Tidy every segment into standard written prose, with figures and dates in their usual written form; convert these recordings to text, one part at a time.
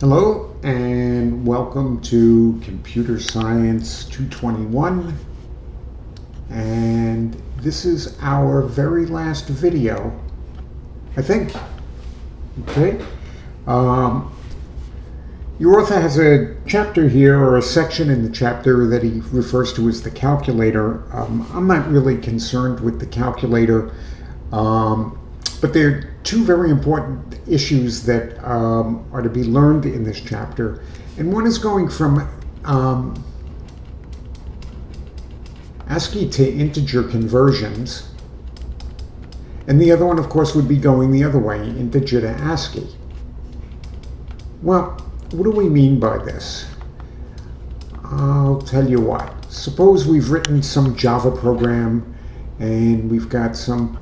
Hello and welcome to Computer Science 221, and this is our very last video, I think. Okay. Your author has a chapter here, or a section in the chapter, that he refers to as the calculator. I'm not really concerned with the calculator, but there are two very important issues that are to be learned in this chapter. And one is going from ASCII to integer conversions. And the other one, of course, would be going the other way, integer to ASCII. Well, what do we mean by this? I'll tell you what. Suppose we've written some Java program and we've got some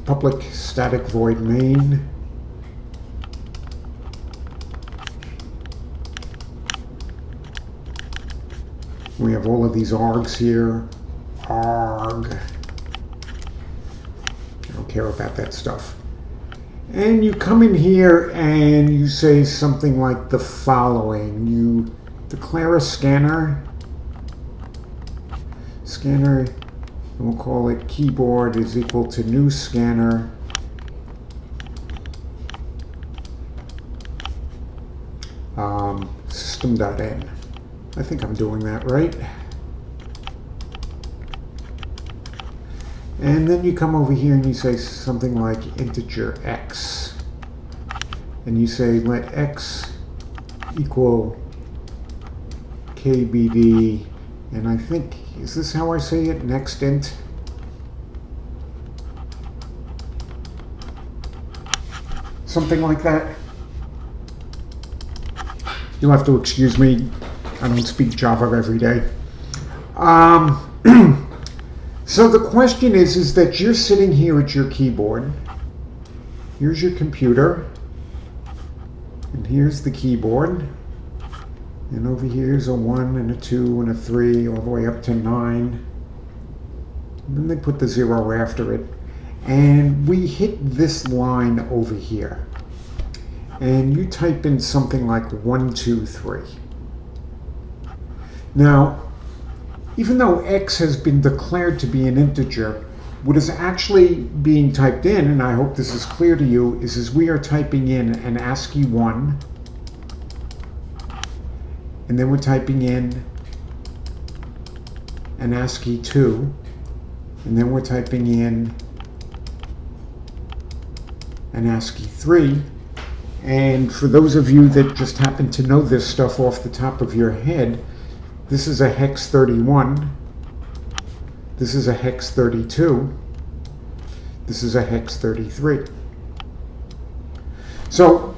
public static void main. We have all of these args here. Arg. I don't care about that stuff. And you come in here and you say something like the following. You declare a scanner. Scanner, we'll call it keyboard is equal to new scanner. System.in. I think I'm doing that right. And then you come over here and you say something like integer x. And you say let x equal kbd. And I think, is this how I say it? Next int. Something like that. You'll have to excuse me. I don't speak Java every day. So the question is that you're sitting here at your keyboard. Here's your computer. And here's the keyboard. And over here's a 1 and a 2 and a 3 all the way up to 9. And then they put the 0 after it. And we hit this line over here. And you type in something like 1, 2, 3. Now, even though x has been declared to be an integer, what is actually being typed in, and I hope this is clear to you, is we are typing in an ASCII 1, and then we're typing in an ASCII 2, and then we're typing in an ASCII 3. And for those of you that just happen to know this stuff off the top of your head, this is a hex 31, this is a hex 32, this is a hex 33. So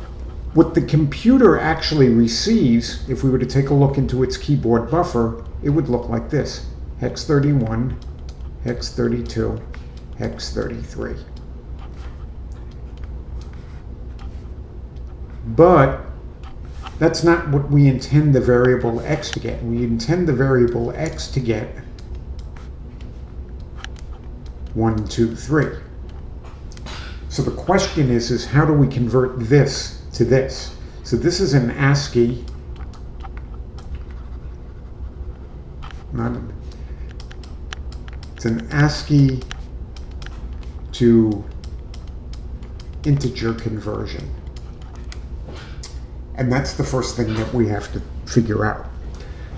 what the computer actually receives, if we were to take a look into its keyboard buffer, it would look like this: hex 31, hex 32, hex 33. But that's not what we intend the variable x to get. We intend the variable x to get 1, 2, 3. So the question is how do we convert this to this? So this is an ASCII, it's an ASCII to integer conversion. And that's the first thing that we have to figure out.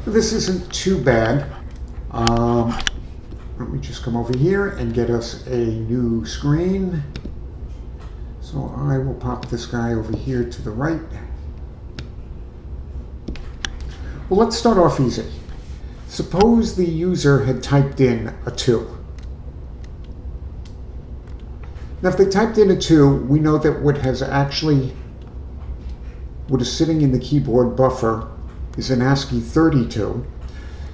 This isn't too bad. Let me just come over here and get us a new screen. So I will pop this guy over here to the right. Well, let's start off easy. Suppose the user had typed in a 2. Now, if they typed in a 2, we know that what is sitting in the keyboard buffer is an ASCII 32.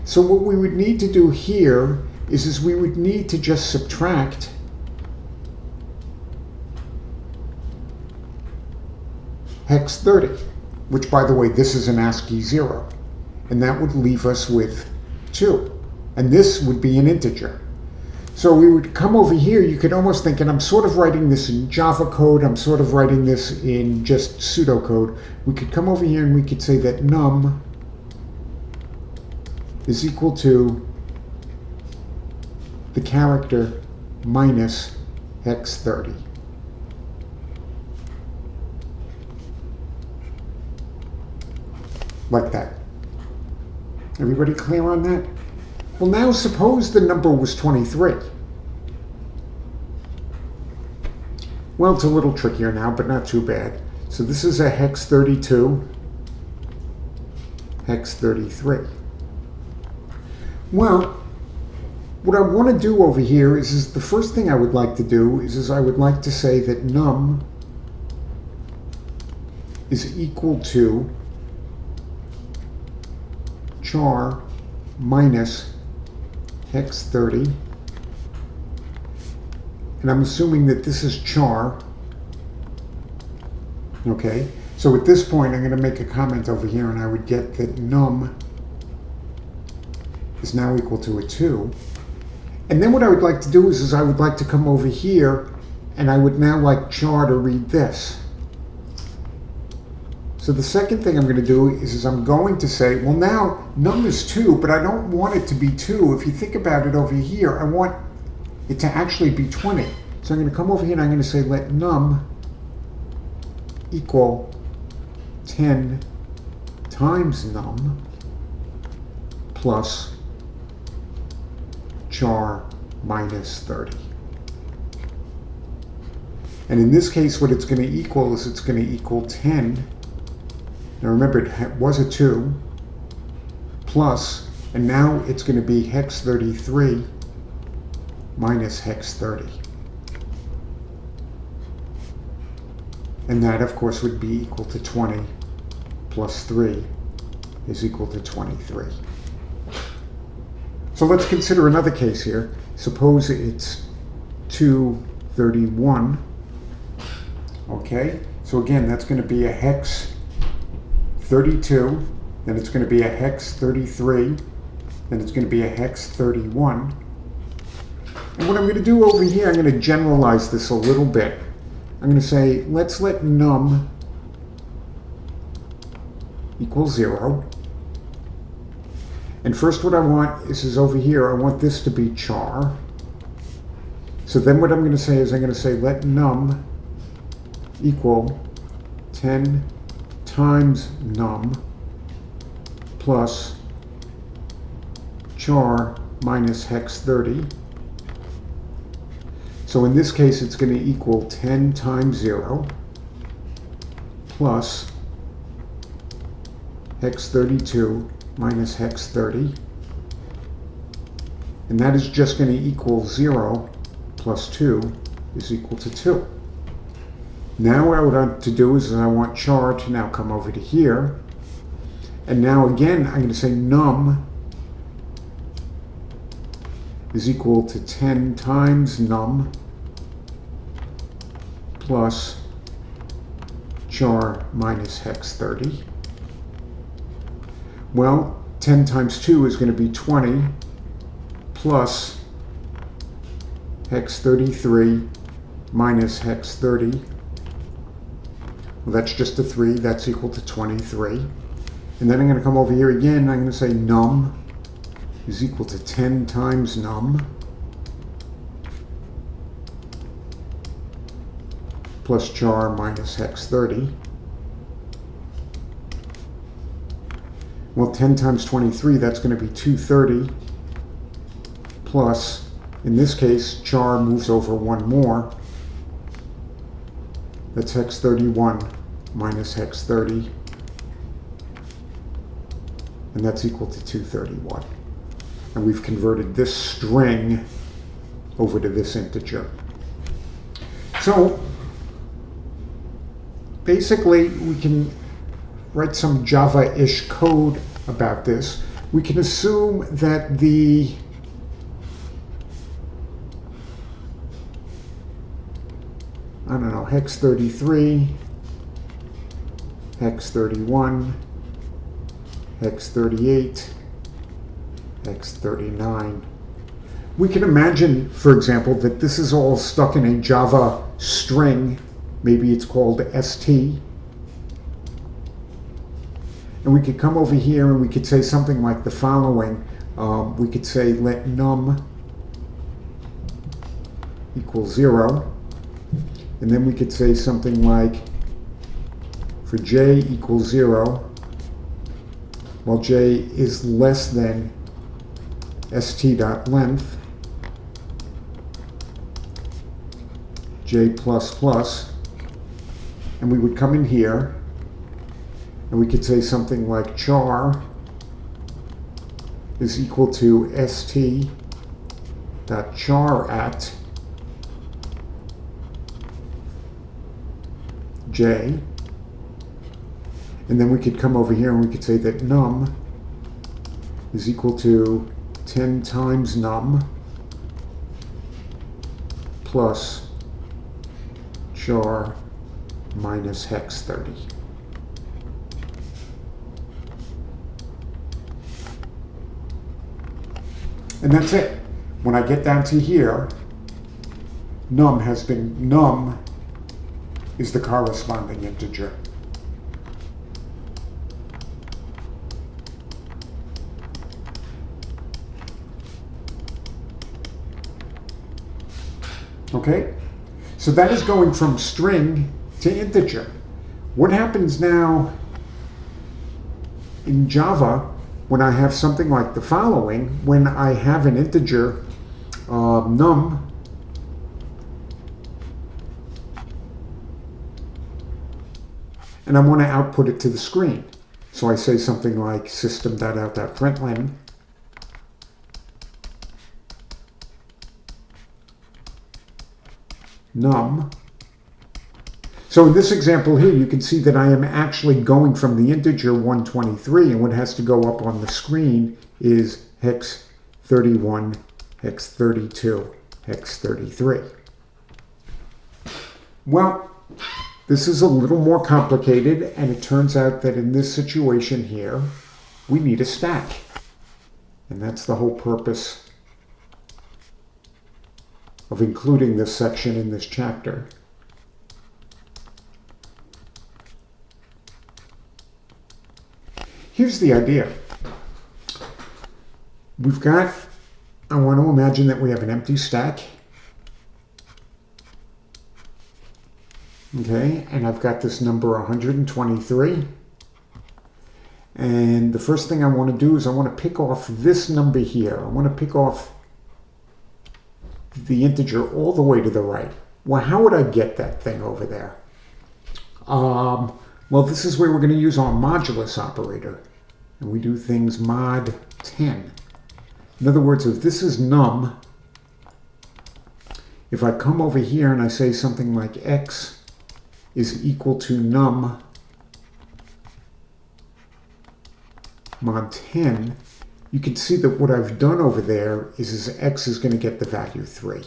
So what we would need to do here is we would need to just subtract hex 30, which, by the way, this is an ASCII 0. And that would leave us with 2. And this would be an integer. So we would come over here, you could almost think, and I'm sort of writing this in Java code, I'm sort of writing this in just pseudocode. We could come over here and we could say that num is equal to the character minus hex 30. Like that. Everybody clear on that? Well, now suppose the number was 23. Well, it's a little trickier now, but not too bad. So this is a hex 32, hex 33. Well, what I want to do over here is the first thing I would like to do is I would like to say that num is equal to char minus hex 30, and I'm assuming that this is char. Okay, so at this point I'm going to make a comment over here and I would get that num is now equal to a 2. And then what I would like to do is I would like to come over here and I would now like char to read this. So the second thing I'm going to do is I'm going to say, well, now num is 2, but I don't want it to be 2. If you think about it over here, I want it to actually be 20. So I'm going to come over here and I'm going to say let num equal 10 times num plus char minus 30. And in this case, what it's going to equal is it's going to equal 10. Now remember, it was a 2 plus, and now it's going to be hex 33 minus hex 30. And that, of course, would be equal to 20 plus 3 is equal to 23. So let's consider another case here. Suppose it's 231. Okay, so again, that's going to be a hex 32, then it's going to be a hex 33, then it's going to be a hex 31. And what I'm going to do over here, I'm going to generalize this a little bit. I'm going to say, let's let num equal 0. And first what I want is over here, I want this to be char. So then what I'm going to say is I'm going to say let num equal 10 times num plus char minus hex 30. So in this case, it's going to equal 10 times 0 plus hex 32 minus hex 30. And that is just going to equal 0 plus 2 is equal to 2. Now what I want to do is I want char to now come over to here. And now again, I'm going to say num is equal to 10 times num plus char minus hex 30. Well, 10 times 2 is going to be 20 plus hex 33 minus hex 30. Well, that's just a 3. That's equal to 23. And then I'm going to come over here again. I'm going to say num is equal to 10 times num plus char minus hex 30. Well, 10 times 23, that's going to be 230 plus, in this case, char moves over one more. That's hex 31 minus hex 30. And that's equal to 231. And we've converted this string over to this integer. So basically, we can write some Java-ish code about this. We can assume that the hex 33, hex 31, hex 38, hex 39. We can imagine, for example, that this is all stuck in a Java string. Maybe it's called st. And we could come over here and we could say something like the following. We could say let num equal 0. And then we could say something like for j equals 0, while j is less than st.length, j plus plus, and we would come in here and we could say something like char is equal to st.char at j, and then we could come over here and we could say that num is equal to 10 times num plus char minus hex 30. And that's it. When I get down to here, num is the corresponding integer. Okay? So that is going from string to integer. What happens now in Java when I have something like the following? When I have an integer num and I want to output it to the screen. So I say something like system.out.println num. So in this example here, you can see that I am actually going from the integer 123, and what has to go up on the screen is hex 31, hex 32, hex 33. Well, this is a little more complicated, and it turns out that in this situation here, we need a stack. And that's the whole purpose of including this section in this chapter. Here's the idea. I want to imagine that we have an empty stack. Okay, and I've got this number 123. And the first thing I want to do is I want to pick off this number here. I want to pick off the integer all the way to the right. Well, how would I get that thing over there? Well, this is where we're going to use our modulus operator. And we do things mod 10. In other words, if this is num, if I come over here and I say something like x is equal to num mod 10, you can see that what I've done over there is x is going to get the value 3.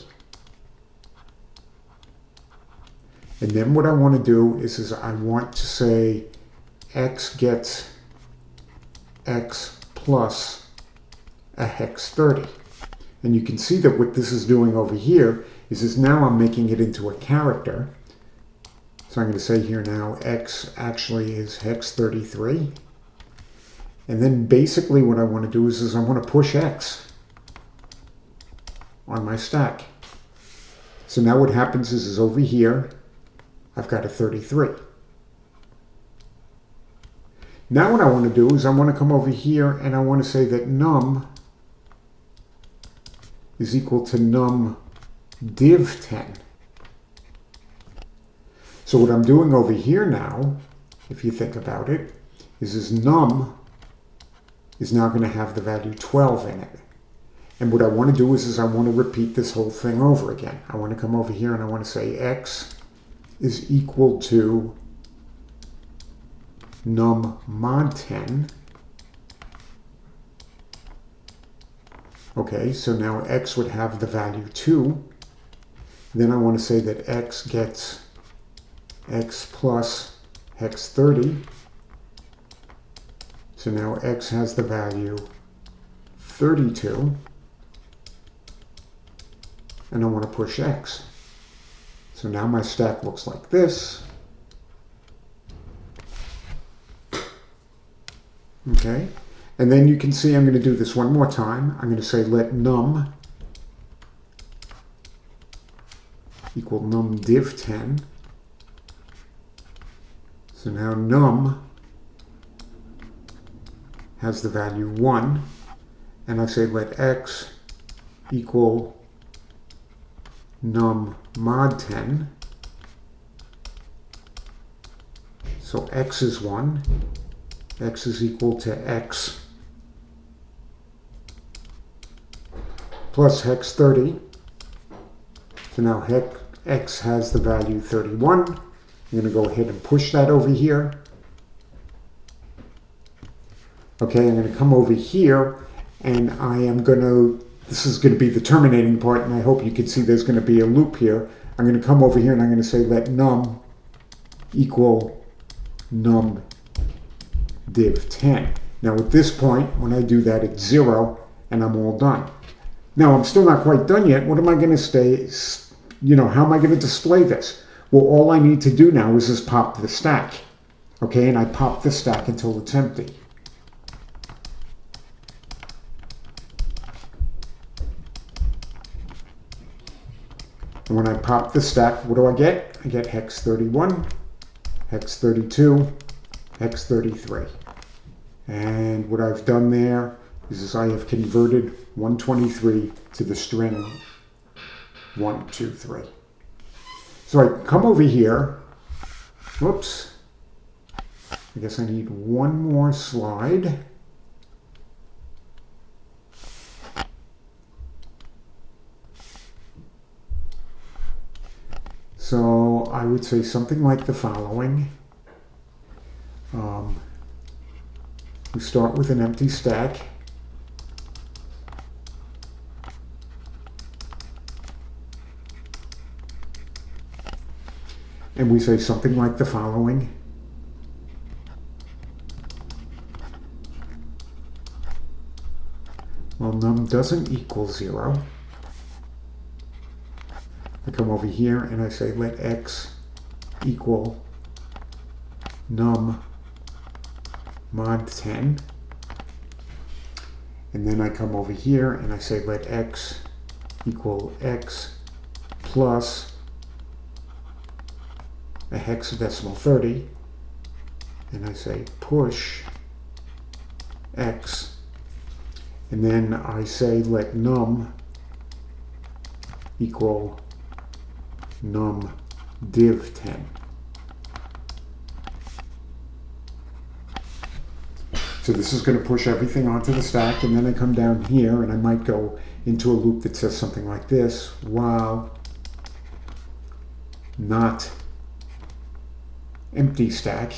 And then what I want to do is I want to say x gets x plus a hex 30. And you can see that what this is doing over here is now I'm making it into a character. So I'm going to say here now x actually is hex 33. And then basically what I want to do is I want to push x on my stack. So now what happens is over here, I've got a 33. Now what I want to do is I want to come over here and I want to say that num is equal to num div 10. So what I'm doing over here now, if you think about it, is num is now going to have the value 12 in it. And what I want to do is I want to repeat this whole thing over again. I want to come over here and I want to say x is equal to num mod 10. Okay, so now x would have the value 2. Then I want to say that x gets x plus hex 30. So now x has the value 32. and I want to push X. So now my stack looks like this. Okay, and then you can see I'm going to do this one more time. I'm going to say let num equal num div 10. So now num has the value 1, and I say let X equal num mod 10. So X is 1. X is equal to X plus hex 30. So now X has the value 31. I'm going to go ahead and push that over here. Okay, I'm going to come over here and I am going to, this is going to be the terminating part, and I hope you can see there's going to be a loop here. I'm going to come over here and I'm going to say let num equal num div 10. Now at this point, when I do that, it's 0 and I'm all done. Now I'm still not quite done yet. What am I going to say? How am I going to display this? Well, all I need to do now is just pop the stack. Okay, and I pop the stack until it's empty. And when I pop the stack, what do I get? I get hex 31, hex 32, hex 33. And what I've done there is I have converted 123 to the string 1, 2, 3. So I come over here. Whoops. I guess I need one more slide. So I would say something like the following. We start with an empty stack. And we say something like the following. Well, num doesn't equal 0. I come over here and I say let X equal num mod 10. And then I come over here and I say let X equal X plus a hexadecimal 30. And I say push X. And then I say let num equal num div 10. So this is going to push everything onto the stack, and then I come down here and I might go into a loop that says something like this: while not empty stack.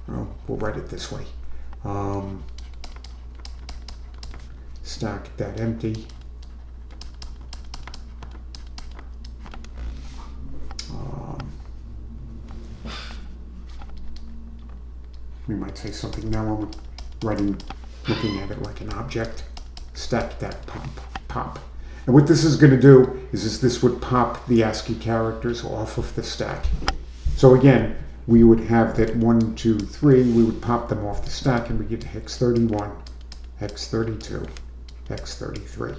Oh, we'll write it this way. Stack that empty. We might say something, now I'm looking at it like an object. Stack that pop. And what this is going to do is this would pop the ASCII characters off of the stack. So again, we would have that 1, 2, 3, we would pop them off the stack and we get hex 31, hex 32, hex 33.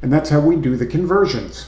And that's how we do the conversions.